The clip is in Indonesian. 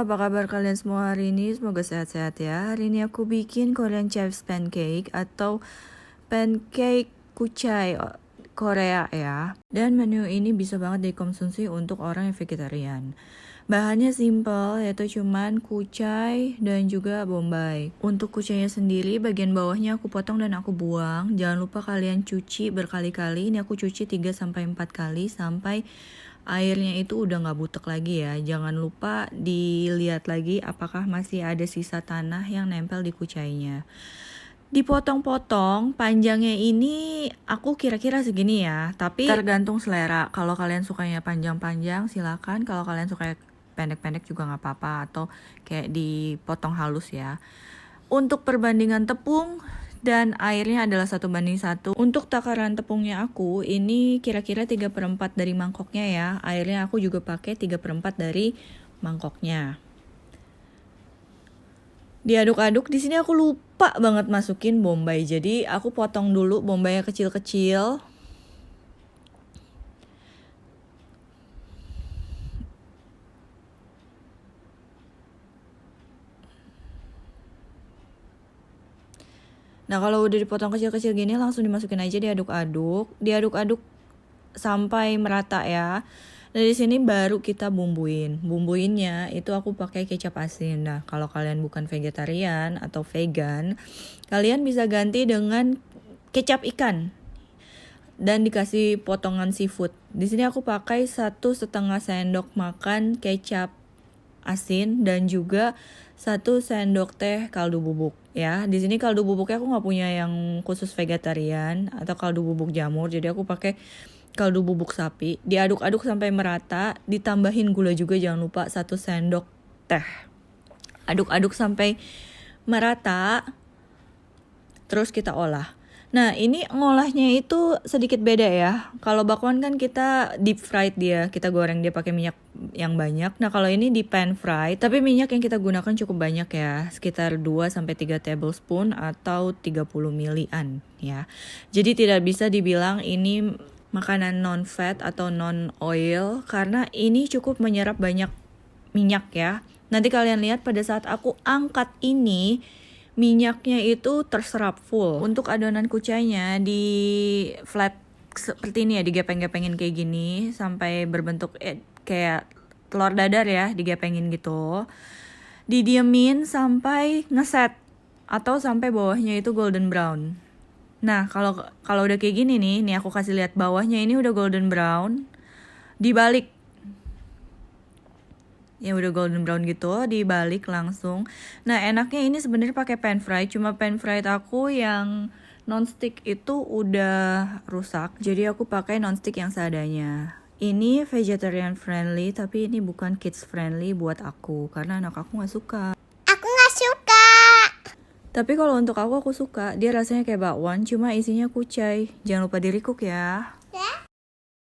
apa kabar kalian semua hari ini? Semoga sehat-sehat ya. Hari ini aku bikin Korean Chives Pancake atau pancake kucai Korea ya. Dan menu ini bisa banget dikonsumsi untuk orang yang vegetarian. Bahannya simple, yaitu cuman kucai dan juga bombay. Untuk kucainya sendiri, bagian bawahnya aku potong dan aku buang. Jangan lupa kalian cuci berkali-kali. Ini aku cuci 3-4 kali sampai airnya itu udah gak butek lagi ya. Jangan lupa dilihat lagi apakah masih ada sisa tanah yang nempel di kucainya. Dipotong-potong, panjangnya ini aku kira-kira segini ya, tapi tergantung selera. Kalau kalian sukanya panjang-panjang silakan, kalau kalian suka pendek-pendek juga gak apa-apa, atau kayak dipotong halus ya. Untuk perbandingan tepung dan airnya adalah 1:1. Untuk takaran tepungnya aku, ini kira-kira 3/4 dari mangkoknya ya. Airnya aku juga pakai 3/4 dari mangkoknya. Diaduk-aduk, di sini aku lupa banget masukin bombay. Jadi aku potong dulu bombaynya kecil-kecil. Nah, kalau udah dipotong kecil-kecil gini langsung dimasukin aja, diaduk-aduk. Diaduk-aduk sampai merata ya. Nah, di sini baru kita bumbuin. Bumbuinnya itu aku pakai kecap asin. Nah, kalau kalian bukan vegetarian atau vegan, kalian bisa ganti dengan kecap ikan dan dikasih potongan seafood. Di sini aku pakai 1,5 sendok makan kecap asin dan juga 1 sendok teh kaldu bubuk ya. Di sini kaldu bubuknya aku nggak punya yang khusus vegetarian atau kaldu bubuk jamur, jadi aku pakai kaldu bubuk sapi. Diaduk-aduk sampai merata, ditambahin gula juga jangan lupa 1 sendok teh. Aduk-aduk sampai merata, terus kita olah. Nah, ini ngolahnya itu sedikit beda ya. Kalau bakwan kan kita deep fried dia, kita goreng dia pakai minyak yang banyak. Nah, kalau ini di pan fry, tapi minyak yang kita gunakan cukup banyak ya, sekitar 2-3 tablespoon atau 30 milian ya. Jadi tidak bisa dibilang ini makanan non fat atau non oil karena ini cukup menyerap banyak minyak ya. Nanti kalian lihat pada saat aku angkat ini, minyaknya itu terserap full. Untuk adonan kucainya di flat seperti ini ya, digepeng-gepengin kayak gini sampai berbentuk kayak telur dadar ya, digepengin gitu. Didiemin sampai ngeset atau sampai bawahnya itu golden brown. Nah, kalau udah kayak gini nih aku kasih lihat bawahnya ini udah golden brown. Dibalik. Ya udah golden brown gitu, dibalik langsung. Nah, enaknya ini sebenarnya pakai pan fry, cuma pan fry aku yang non-stick itu udah rusak. Jadi aku pakai non-stick yang seadanya. Ini vegetarian friendly, tapi ini bukan kids friendly buat aku karena anak aku nggak suka. Aku nggak suka. Tapi kalau untuk aku suka. Dia rasanya kayak bakwan, cuma isinya kucai. Jangan lupa di recook ya.